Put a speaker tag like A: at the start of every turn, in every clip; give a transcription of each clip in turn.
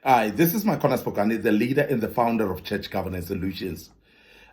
A: Hi, this is Makona Spokane, the leader and the founder of Church Governance Solutions.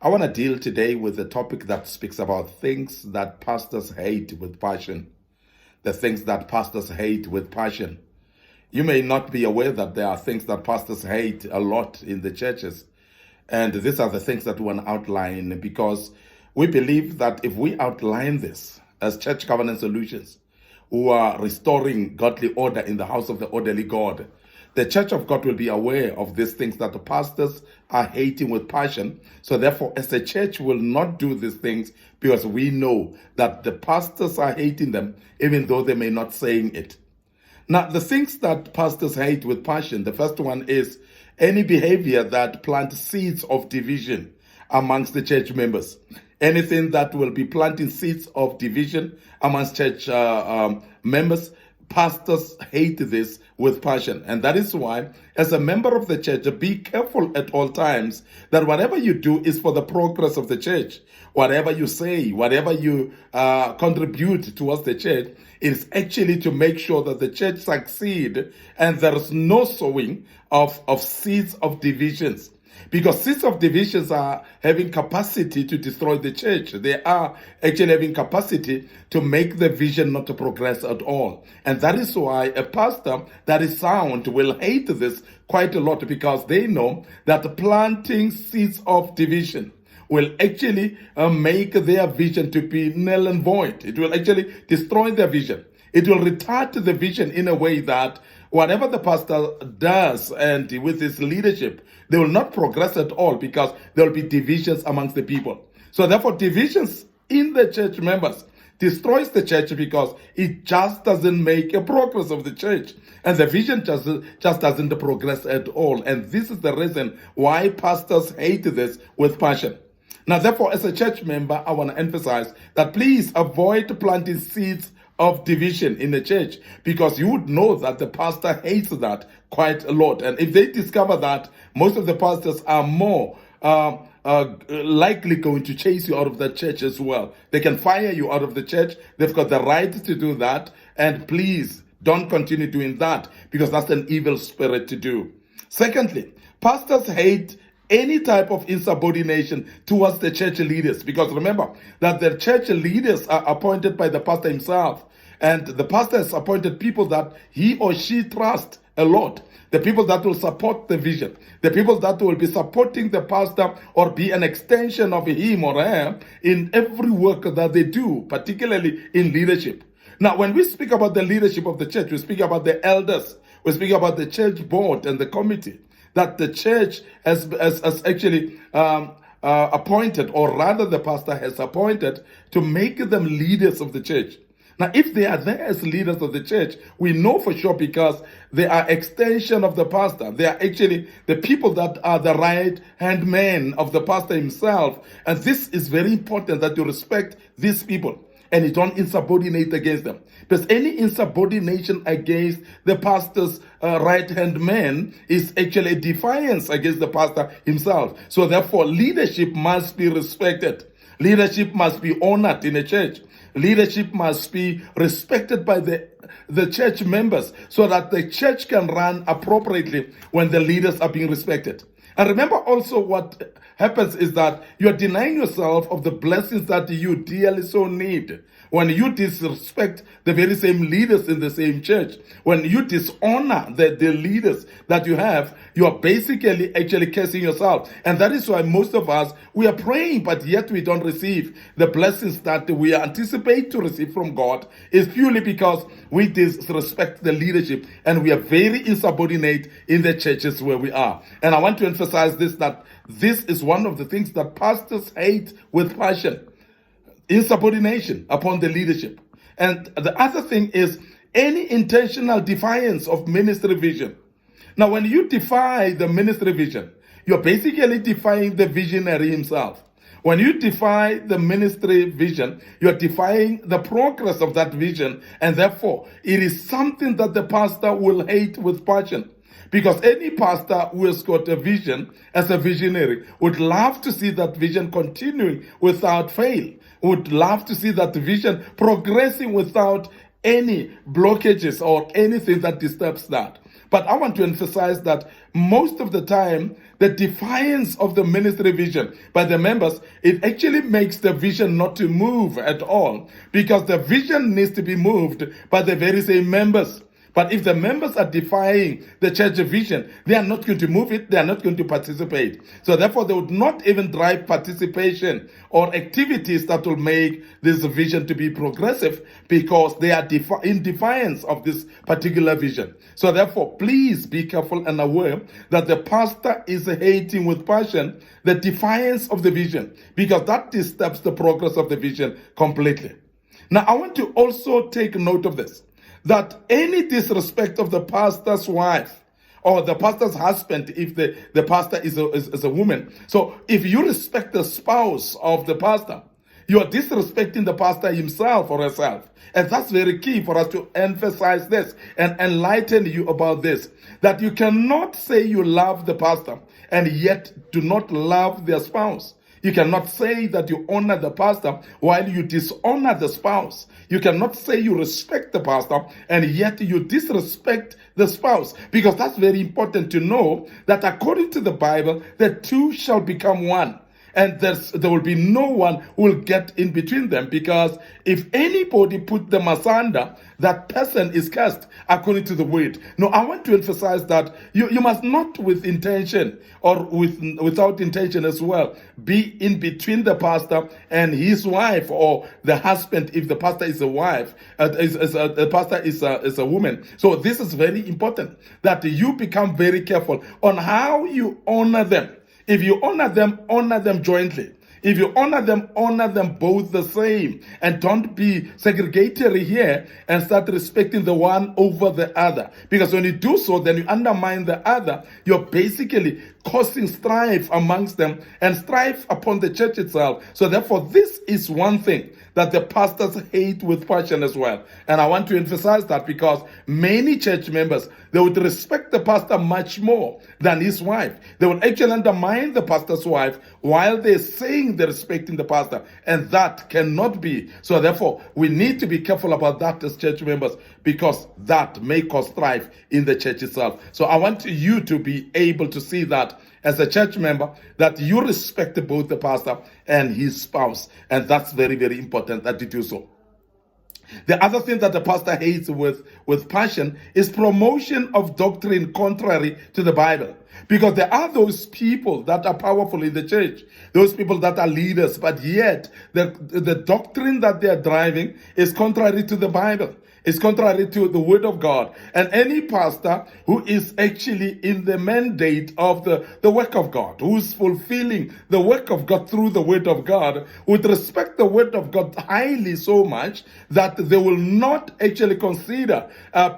A: I want to deal today with a topic that speaks about things that pastors hate with passion. The things that pastors hate with passion. You may not be aware that there are things that pastors hate a lot in the churches. And these are the things that we want to outline, because we believe that if we outline this as Church Governance Solutions, who are restoring godly order in the house of the orderly God, the Church of God will be aware of these things that the pastors are hating with passion. So therefore, as a church, will not do these things because we know that the pastors are hating them, even though they may not saying it. Now, the things that pastors hate with passion, the first one is any behavior that plants seeds of division amongst the church members. Anything that will be planting seeds of division amongst church members, pastors hate this with passion. And that is why, as a member of the church, be careful at all times that whatever you do is for the progress of the church. Whatever you say, whatever you contribute towards the church, is actually to make sure that the church succeed and there is no sowing of seeds of divisions. Because seeds of divisions are having capacity to destroy the church. They are actually having capacity to make the vision not to progress at all. And that is why a pastor that is sound will hate this quite a lot, because they know that planting seeds of division will actually make their vision to be null and void. It will actually destroy their vision. It will retard the vision in a way that whatever the pastor does and with his leadership, they will not progress at all, because there will be divisions amongst the people. So therefore, divisions in the church members destroys the church, because it just doesn't make a progress of the church. And the vision just doesn't progress at all. And this is the reason why pastors hate this with passion. Now, therefore, as a church member, I want to emphasize that please avoid planting seeds of division in the church, because you would know that the pastor hates that quite a lot. And if they discover that, most of the pastors are more likely going to chase you out of the church as well. They can fire you out of the church. They've got the right to do that. And please don't continue doing that, because that's an evil spirit to do. Secondly, pastors hate any type of insubordination towards the church leaders, because remember that the church leaders are appointed by the pastor himself, and the pastor has appointed people that he or she trusts a lot, the people that will support the vision, the people that will be supporting the pastor or be an extension of him or her in every work that they do, particularly in leadership. Now, when we speak about the leadership of the church, we speak about the elders, we speak about the church board and the committee that the church has actually appointed, or rather the pastor has appointed, to make them leaders of the church. Now, if they are there as leaders of the church, we know for sure, because they are extension of the pastor. They are actually the people that are the right-hand man of the pastor himself. And this is very important, that you respect these people and you don't insubordinate against them. Because any insubordination against the pastor's right-hand man is actually a defiance against the pastor himself. So therefore, leadership must be respected. Leadership must be honored in a church. Leadership must be respected by the church members, so that the church can run appropriately when the leaders are being respected. And remember also, what happens is that you're denying yourself of the blessings that you dearly so need. When you disrespect the very same leaders in the same church, when you dishonor the leaders that you have, you are basically actually cursing yourself. And that is why most of us, we are praying, but yet we don't receive the blessings that we anticipate to receive from God. Is purely because we disrespect the leadership and we are very insubordinate in the churches where we are. And I want to emphasize this, that this is one of the things that pastors hate with passion. Insubordination upon the leadership. And the other thing is any intentional defiance of ministry vision. Now, when you defy the ministry vision, you're basically defying the visionary himself. When you defy the ministry vision, you're defying the progress of that vision, and therefore it is something that the pastor will hate with passion. Because any pastor who has got a vision as a visionary would love to see that vision continuing without fail, would love to see that vision progressing without any blockages or anything that disturbs that. But I want to emphasize that most of the time, the defiance of the ministry vision by the members, it actually makes the vision not to move at all, because the vision needs to be moved by the very same members. But if the members are defying the church vision, they are not going to move it, they are not going to participate. So therefore, they would not even drive participation or activities that will make this vision to be progressive, because they are in defiance of this particular vision. So therefore, please be careful and aware that the pastor is hating with passion the defiance of the vision, because that disturbs the progress of the vision completely. Now, I want to also take note of this, that any disrespect of the pastor's wife or the pastor's husband, if the pastor is a woman. So if you respect the spouse of the pastor, you are disrespecting the pastor himself or herself. And that's very key for us to emphasize this and enlighten you about this, that you cannot say you love the pastor and yet do not love their spouse. You cannot say that you honor the pastor while you dishonor the spouse. You cannot say you respect the pastor and yet you disrespect the spouse, because that's very important to know that according to the Bible, the two shall become one. And there will be no one who will get in between them, because if anybody put them asunder, that person is cursed according to the word. Now, I want to emphasize that you must not with intention or without intention as well be in between the pastor and his wife, or the husband if the pastor is a wife, the pastor is a woman. So this is very important, that you become very careful on how you honor them. If you honor them jointly. If you honor them both the same, and don't be segregatory here and start respecting the one over the other. Because when you do so, then you undermine the other. You're basically causing strife amongst them and strife upon the church itself. So therefore, this is one thing that the pastors hate with passion as well. And I want to emphasize that, because many church members, they would respect the pastor much more than his wife. They would actually undermine the pastor's wife while they're saying they're respecting the pastor. And that cannot be. So therefore, we need to be careful about that as church members, because that may cause strife in the church itself. So I want you to be able to see that as a church member, that you respect both the pastor and his spouse. And that's very, very important that you do so. The other thing that the pastor hates with passion is promotion of doctrine contrary to the Bible. Because there are those people that are powerful in the church, those people that are leaders, but yet the doctrine that they are driving is contrary to the Bible. It's contrary to the word of God. And any pastor who is actually in the mandate of the work of God, who's fulfilling the work of God through the word of God, would respect the word of God highly, so much that they will not actually consider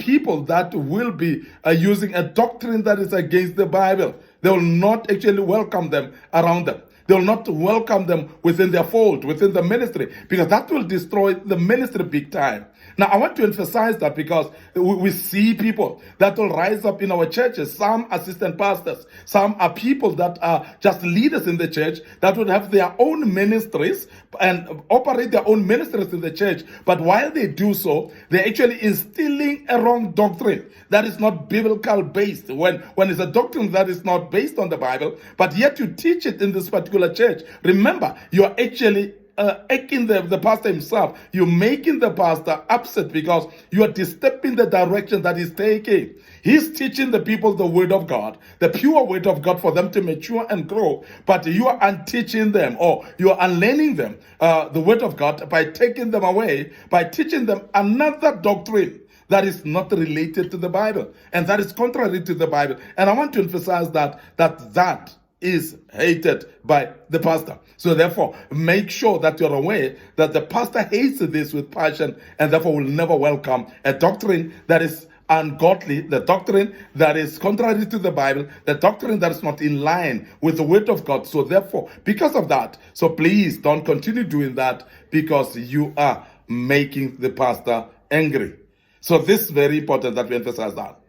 A: people that will be using a doctrine that is against the Bible. They will not actually welcome them around them. They will not welcome them within their fold, within the ministry, because that will destroy the ministry big time. Now, I want to emphasize that, because we see people that will rise up in our churches. Some assistant pastors, some are people that are just leaders in the church that would have their own ministries and operate their own ministries in the church. But while they do so, they're actually instilling a wrong doctrine that is not biblical based. When it's a doctrine that is not based on the Bible, but yet you teach it in this particular church, remember, you are actually aching the pastor himself. You're making the pastor upset, because you are disturbing the direction that he's taking. He's teaching the people the word of God, the pure word of God, for them to mature and grow. But you are unteaching them, or you are unlearning them the word of God by taking them away, by teaching them another doctrine that is not related to the Bible, and that is contrary to the Bible. And I want to emphasize that is hated by the pastor. So therefore, make sure that you're aware that the pastor hates this with passion, and therefore will never welcome a doctrine that is ungodly, the doctrine that is contrary to the Bible, the doctrine that is not in line with the word of God. So therefore, because of that, so please don't continue doing that, because you are making the pastor angry. So this is very important that we emphasize that.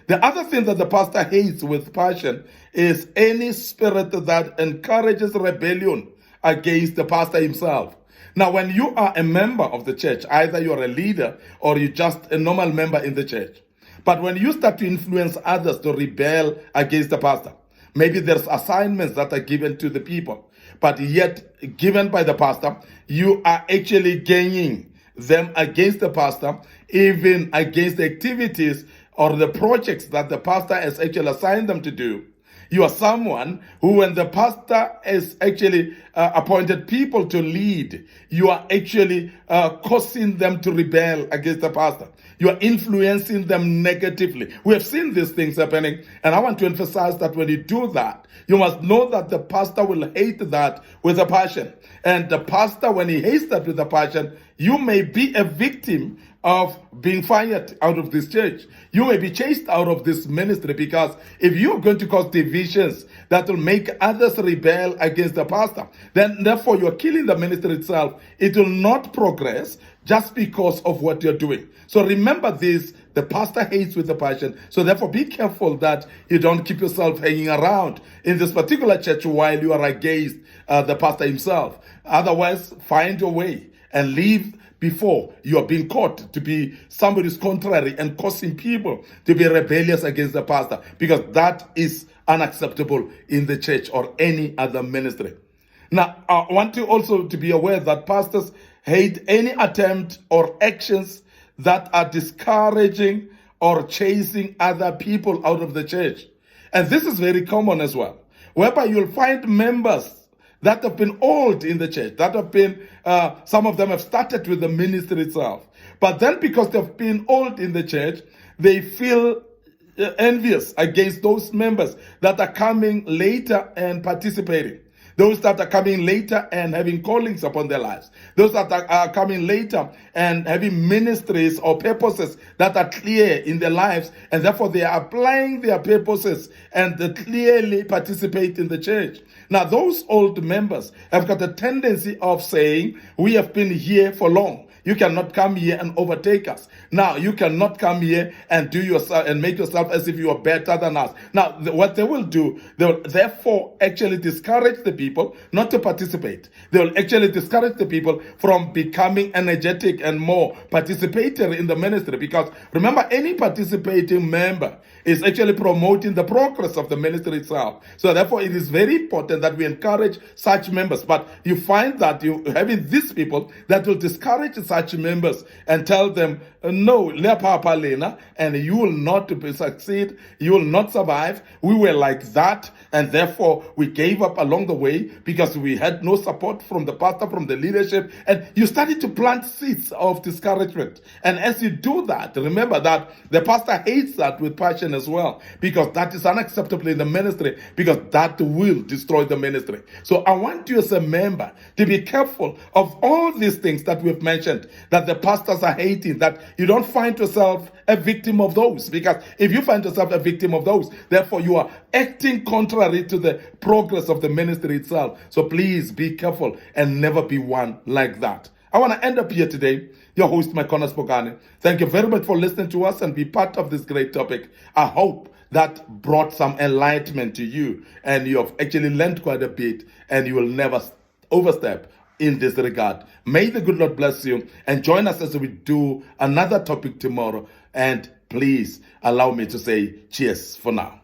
A: The other thing that the pastor hates with passion is any spirit that encourages rebellion against the pastor himself. Now, when you are a member of the church, either you're a leader or you're just a normal member in the church, But when you start to influence others to rebel against the pastor, maybe there's assignments that are given to the people, but yet given by the pastor, you are actually gaining them against the pastor, even against the activities or the projects that the pastor has actually assigned them to do. You are someone who, when the pastor is actually appointed people to lead, you are actually causing them to rebel against the pastor. You are influencing them negatively. We have seen these things happening, and I want to emphasize that when you do that, you must know that the pastor will hate that with a passion. And the pastor, when he hates that with a passion, you may be a victim of being fired out of this church. You may be chased out of this ministry, because if you're going to cause divisions that will make others rebel against the pastor, then therefore you're killing the ministry itself. It will not progress just because of what you're doing. So remember this, the pastor hates with a passion. So therefore be careful that you don't keep yourself hanging around in this particular church while you are against the pastor himself. Otherwise, find your way and leave before you are being caught to be somebody's contrary and causing people to be rebellious against the pastor, because that is unacceptable in the church or any other ministry. Now, I want you also to be aware that pastors hate any attempt or actions that are discouraging or chasing other people out of the church. And this is very common as well, whereby you'll find members that have been old in the church, that have been, some of them have started with the ministry itself. But then because they've been old in the church, they feel envious against those members that are coming later and participating. Those that are coming later and having callings upon their lives. Those that are coming later and having ministries or purposes that are clear in their lives, and therefore they are applying their purposes and they clearly participate in the church. Now, those old members have got a tendency of saying, we have been here for long. You cannot come here and overtake us. Now, you cannot come here and do yourself and make yourself as if you are better than us. Now, what they will do, they will therefore actually discourage the people not to participate. They will actually discourage the people from becoming energetic and more participatory in the ministry. Because remember, any participating member is actually promoting the progress of the ministry itself. So therefore, it is very important that we encourage such members. But you find that you having these people that will discourage such members and tell them, no, and you will not succeed, you will not survive. We were like that, and therefore we gave up along the way because we had no support from the pastor, from the leadership, and you started to plant seeds of discouragement. And as you do that, remember that the pastor hates that with passion as well, because that is unacceptable in the ministry, because that will destroy the ministry. So I want you as a member to be careful of all these things that we've mentioned, that the pastors are hating, that you don't find yourself a victim of those. Because if you find yourself a victim of those, therefore you are acting contrary to the progress of the ministry itself. So please be careful and never be one like that. I want to end up here today. Your host, Mekonas Bokane. Thank you very much for listening to us and be part of this great topic. I hope that brought some enlightenment to you, and you have actually learned quite a bit, and you will never overstep in this regard. May the good Lord bless you, and join us as we do another topic tomorrow. And please allow me to say cheers for now.